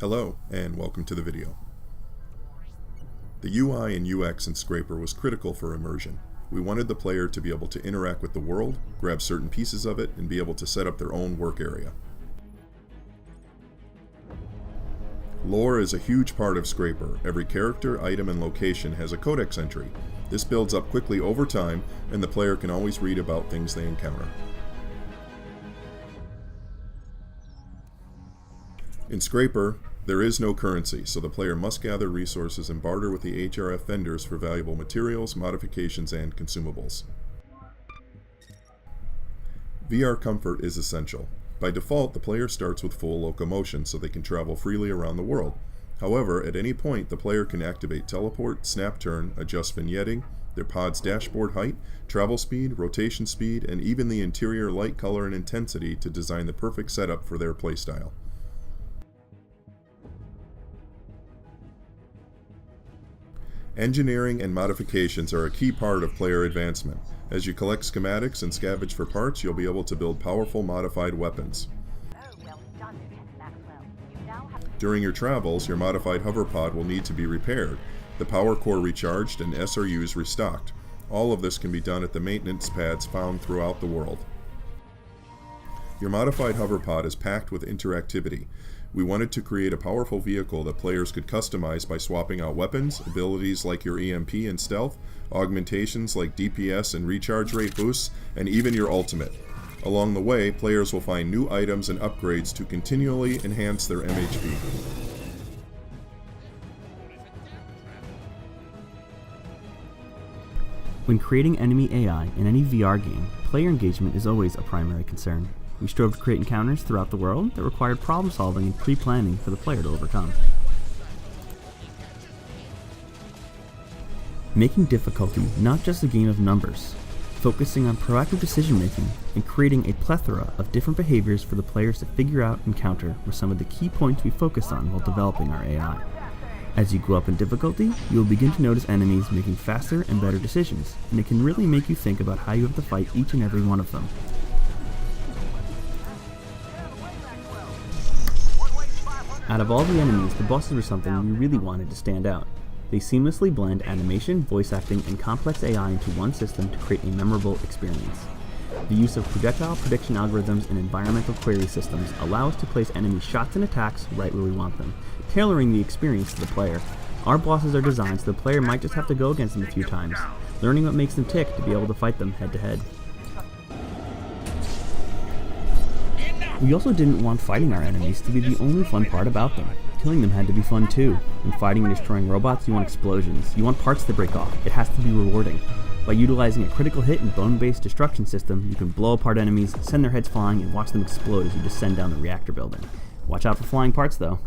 Hello, and welcome to the video. The UI and UX in Scraper was critical for immersion. We wanted the player to be able to interact with the world, grab certain pieces of it, and be able to set up their own work area. Lore is a huge part of Scraper. Every character, item, and location has a codex entry. This builds up quickly over time, and the player can always read about things they encounter. In Scraper, there is no currency, so the player must gather resources and barter with the HRF vendors for valuable materials, modifications, and consumables. VR comfort is essential. By default, the player starts with full locomotion so they can travel freely around the world. However, at any point, the player can activate teleport, snap turn, adjust vignetting, their pod's dashboard height, travel speed, rotation speed, and even the interior light, color, and intensity to design the perfect setup for their playstyle. Engineering and modifications are a key part of player advancement. As you collect schematics and scavenge for parts, you'll be able to build powerful modified weapons. During your travels, your modified hoverpod will need to be repaired, the power core recharged, and SRUs restocked. All of this can be done at the maintenance pads found throughout the world. Your modified hoverpod is packed with interactivity. We wanted to create a powerful vehicle that players could customize by swapping out weapons, abilities like your EMP and stealth, augmentations like DPS and recharge rate boosts, and even your ultimate. Along the way, players will find new items and upgrades to continually enhance their MHP. When creating enemy AI in any VR game, player engagement is always a primary concern. We strove to create encounters throughout the world that required problem solving and pre-planning for the player to overcome. Making difficulty not just a game of numbers, focusing on proactive decision making and creating a plethora of different behaviors for the players to figure out and counter were some of the key points we focused on while developing our AI. As you go up in difficulty, you will begin to notice enemies making faster and better decisions, and it can really make you think about how you have to fight each and every one of them. Out of all the enemies, the bosses were something we really wanted to stand out. They seamlessly blend animation, voice acting, and complex AI into one system to create a memorable experience. The use of projectile prediction algorithms and environmental query systems allow us to place enemy shots and attacks right where we want them, tailoring the experience to the player. Our bosses are designed so the player might just have to go against them a few times, learning what makes them tick to be able to fight them head to head. We also didn't want fighting our enemies to be the only fun part about them. Killing them had to be fun too. When fighting and destroying robots, you want explosions. You want parts to break off. It has to be rewarding. By utilizing a critical hit and bone-based destruction system, you can blow apart enemies, send their heads flying, and watch them explode as you descend down the reactor building. Watch out for flying parts though.